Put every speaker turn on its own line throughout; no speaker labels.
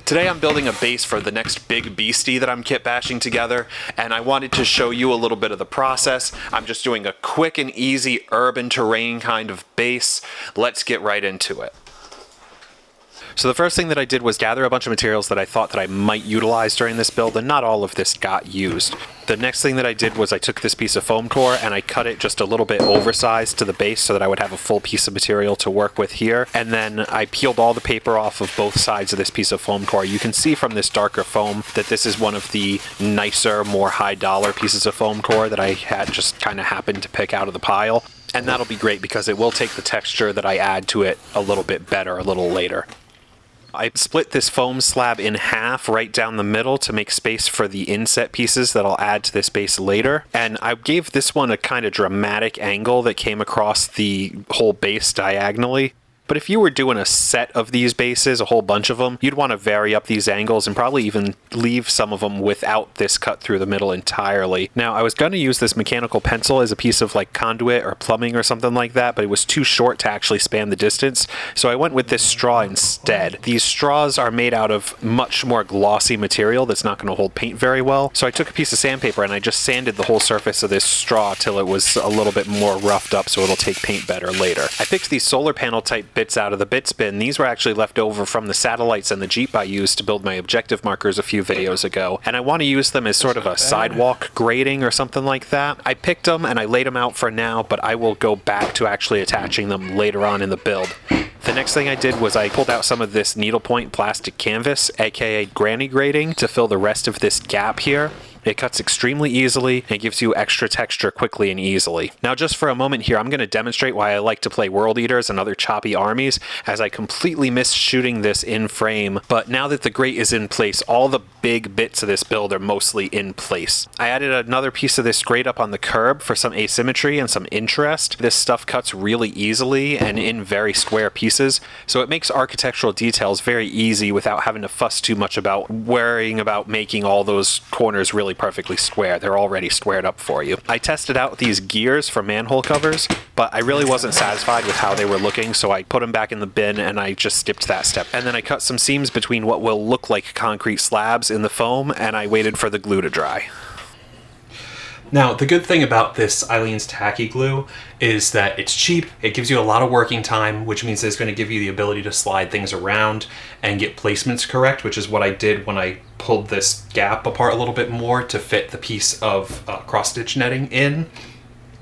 Today I'm building a base for the next big beastie that I'm kit bashing together, and I wanted to show you a little bit of the process. I'm just doing a quick and easy urban terrain kind of base. Let's get right into it. So the first thing that I did was gather a bunch of materials that I thought that I might utilize during this build, and not all of this got used. The next thing that I did was I took this piece of foam core and I cut it just a little bit oversized to the base so that I would have a full piece of material to work with here. And then I peeled all the paper off of both sides of this piece of foam core. You can see from this darker foam that this is one of the nicer, more high dollar pieces of foam core that I had just kind of happened to pick out of the pile. And that'll be great because it will take the texture that I add to it a little bit better a little later. I split this foam slab in half right down the middle to make space for the inset pieces that I'll add to this base later. And I gave this one a kind of dramatic angle that came across the whole base diagonally. But if you were doing a set of these bases, a whole bunch of them, you'd want to vary up these angles and probably even leave some of them without this cut through the middle entirely. Now, I was going to use this mechanical pencil as a piece of like conduit or plumbing or something like that, but it was too short to actually span the distance. So I went with this straw instead. These straws are made out of much more glossy material that's not going to hold paint very well. So I took a piece of sandpaper and I just sanded the whole surface of this straw till it was a little bit more roughed up so it'll take paint better later. I picked these solar panel type bits out of the bits bin. These were actually left over from the satellites and the Jeep I used to build my objective markers a few videos ago, and I want to use them as sort of a sidewalk grading or something like that. I picked them and I laid them out for now, but I will go back to actually attaching them later on in the build. The next thing I did was I pulled out some of this needlepoint plastic canvas, aka granny grading, to fill the rest of this gap here. It cuts extremely easily and gives you extra texture quickly and easily. Now just for a moment here, I'm going to demonstrate why I like to play World Eaters and other choppy armies, as I completely missed shooting this in frame, but now that the grate is in place, all the big bits of this build are mostly in place. I added another piece of this grate up on the curb for some asymmetry and some interest. This stuff cuts really easily and in very square pieces, so it makes architectural details very easy without having to fuss too much about worrying about making all those corners really perfectly square. They're already squared up for you. I tested out these gears for manhole covers, but I really wasn't satisfied with how they were looking, so I put them back in the bin and I just skipped that step. And then I cut some seams between what will look like concrete slabs in the foam, and I waited for the glue to dry. Now, the good thing about this Eileen's Tacky Glue is that it's cheap, it gives you a lot of working time, which means it's going to give you the ability to slide things around and get placements correct, which is what I did when I pulled this gap apart a little bit more to fit the piece of cross-stitch netting in.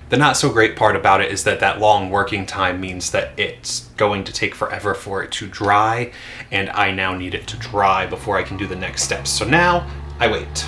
The not so great part about it is that that long working time means that it's going to take forever for it to dry, and I now need it to dry before I can do the next steps. So now, I wait.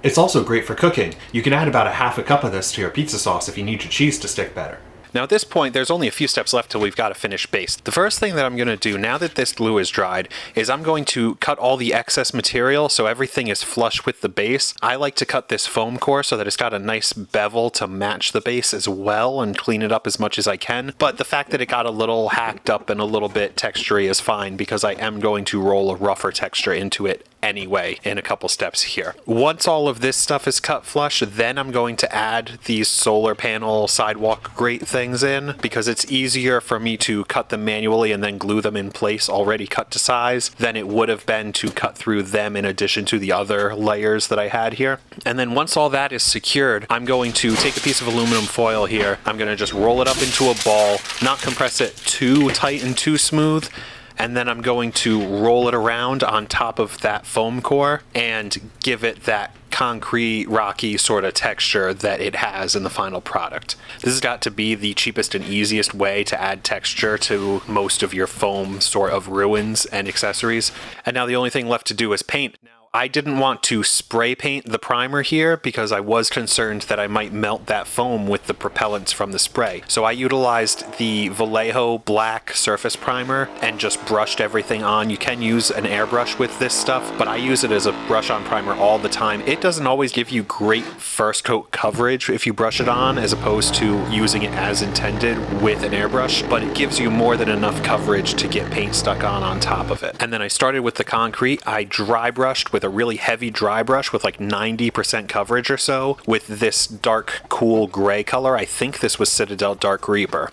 It's also great for cooking. You can add about a half a cup of this to your pizza sauce if you need your cheese to stick better. Now at this point, there's only a few steps left till we've got a finished base. The first thing that I'm going to do now that this glue is dried is I'm going to cut all the excess material so everything is flush with the base. I like to cut this foam core so that it's got a nice bevel to match the base as well and clean it up as much as I can. But the fact that it got a little hacked up and a little bit textury is fine because I am going to roll a rougher texture into it anyway in a couple steps here. Once all of this stuff is cut flush, then I'm going to add these solar panel sidewalk grate things in because it's easier for me to cut them manually and then glue them in place already cut to size than it would have been to cut through them in addition to the other layers that I had here. And then once all that is secured, I'm going to take a piece of aluminum foil here. I'm going to just roll it up into a ball, not compress it too tight and too smooth, and then I'm going to roll it around on top of that foam core and give it that concrete, rocky sort of texture that it has in the final product. This has got to be the cheapest and easiest way to add texture to most of your foam sort of ruins and accessories. And now the only thing left to do is paint. I didn't want to spray paint the primer here because I was concerned that I might melt that foam with the propellants from the spray. So I utilized the Vallejo black surface primer and just brushed everything on. You can use an airbrush with this stuff, but I use it as a brush on primer all the time. It doesn't always give you great first coat coverage if you brush it on as opposed to using it as intended with an airbrush, but it gives you more than enough coverage to get paint stuck on top of it. And then I started with the concrete. I dry brushed with a really heavy dry brush with like 90% coverage or so with this dark cool gray color. I think this was Citadel Dark Reaper.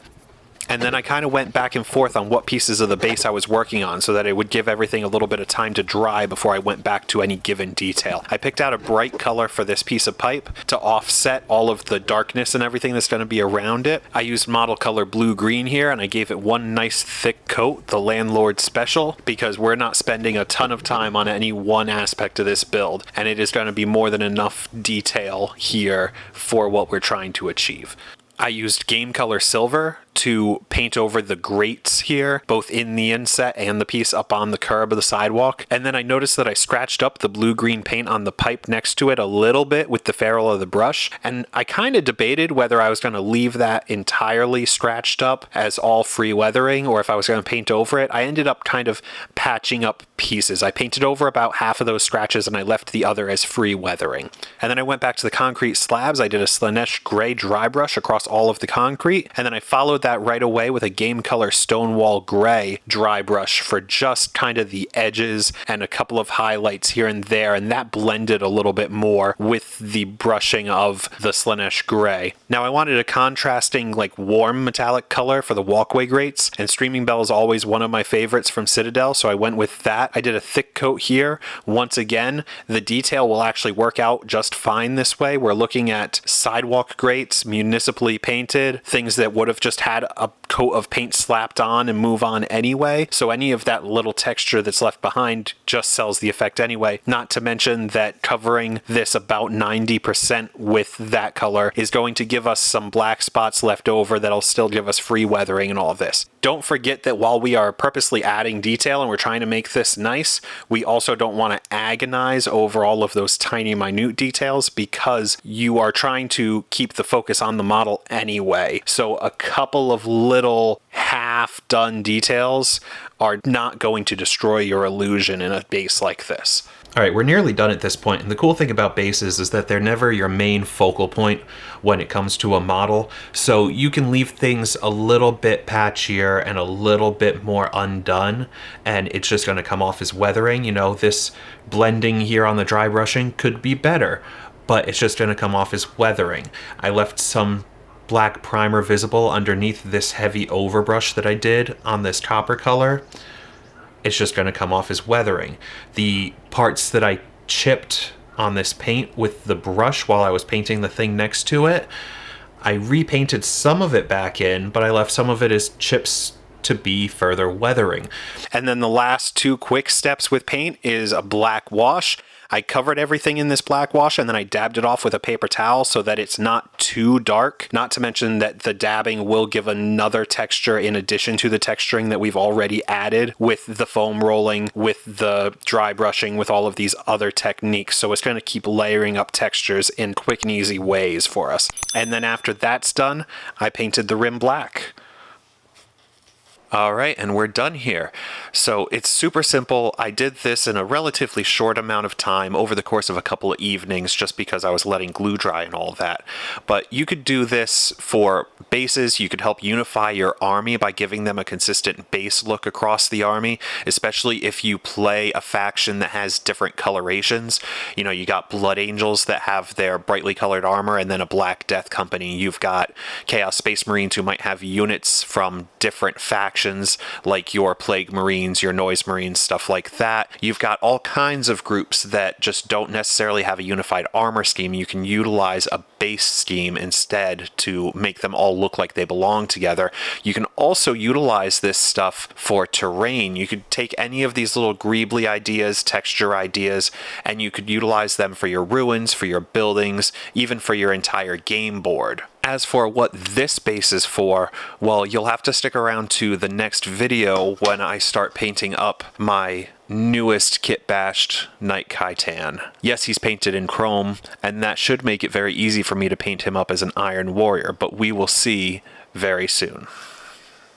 And then I kind of went back and forth on what pieces of the base I was working on so that it would give everything a little bit of time to dry before I went back to any given detail. I picked out a bright color for this piece of pipe to offset all of the darkness and everything that's going to be around it. I used model color blue-green here, and I gave it one nice thick coat, the Landlord Special, because we're not spending a ton of time on any one aspect of this build, and it is going to be more than enough detail here for what we're trying to achieve. I used Game Color Silver to paint over the grates here, both in the inset and the piece up on the curb of the sidewalk. And then I noticed that I scratched up the blue-green paint on the pipe next to it a little bit with the ferrule of the brush. And I kind of debated whether I was going to leave that entirely scratched up as all free weathering or if I was going to paint over it. I ended up kind of patching up pieces. I painted over about half of those scratches and I left the other as free weathering. And then I went back to the concrete slabs. I did a Slanesh gray dry brush across all of the concrete, and then I followed that right away with a Game Color Stonewall gray dry brush for just kind of the edges and a couple of highlights here and there, and that blended a little bit more with the brushing of the Slanesh gray. Now I wanted a contrasting, like, warm metallic color for the walkway grates, and Streaming Bell is always one of my favorites from Citadel, so I went with that. I did a thick coat here. Once again, the detail will actually work out just fine this way. We're looking at sidewalk grates, municipally painted, things that would have just had a coat of paint slapped on and move on anyway. So any of that little texture that's left behind just sells the effect anyway. Not to mention that covering this about 90% with that color is going to give us some black spots left over that'll still give us free weathering and all of this. Don't forget that while we are purposely adding detail and we're trying to make this nice, we also don't want to agonize over all of those tiny minute details because you are trying to keep the focus on the model anyway. So a couple of little half-done details are not going to destroy your illusion in a base like this. All right, we're nearly done at this point, and the cool thing about bases is that they're never your main focal point when it comes to a model, so you can leave things a little bit patchier and a little bit more undone, and it's just going to come off as weathering. You know, this blending here on the dry brushing could be better, but it's just going to come off as weathering. I left some black primer visible underneath this heavy overbrush that I did on this copper color. It's just going to come off as weathering. The parts that I chipped on this paint with the brush while I was painting the thing next to it, I repainted some of it back in, but I left some of it as chips to be further weathering. And then the last two quick steps with paint is a black wash. I covered everything in this black wash and then I dabbed it off with a paper towel so that it's not too dark. Not to mention that the dabbing will give another texture in addition to the texturing that we've already added with the foam rolling, with the dry brushing, with all of these other techniques. So it's going to keep layering up textures in quick and easy ways for us. And then after that's done, I painted the rim black. All right, and we're done here. So it's super simple. I did this in a relatively short amount of time over the course of a couple of evenings just because I was letting glue dry and all that. But you could do this for bases. You could help unify your army by giving them a consistent base look across the army, especially if you play a faction that has different colorations. You know, you got Blood Angels that have their brightly colored armor and then a Black Death Company. You've got Chaos Space Marines who might have units from different factions like your Plague Marines, your Noise Marines, stuff like that. You've got all kinds of groups that just don't necessarily have a unified armor scheme. You can utilize a base scheme instead to make them all look like they belong together. You can also utilize this stuff for terrain. You could take any of these little greebly ideas, texture ideas, and you could utilize them for your ruins, for your buildings, even for your entire game board. As for what this base is for, well, you'll have to stick around to the next video when I start painting up my newest kit bashed Knight Khitan. Yes, he's painted in chrome, and that should make it very easy for me to paint him up as an Iron Warrior, but we will see very soon.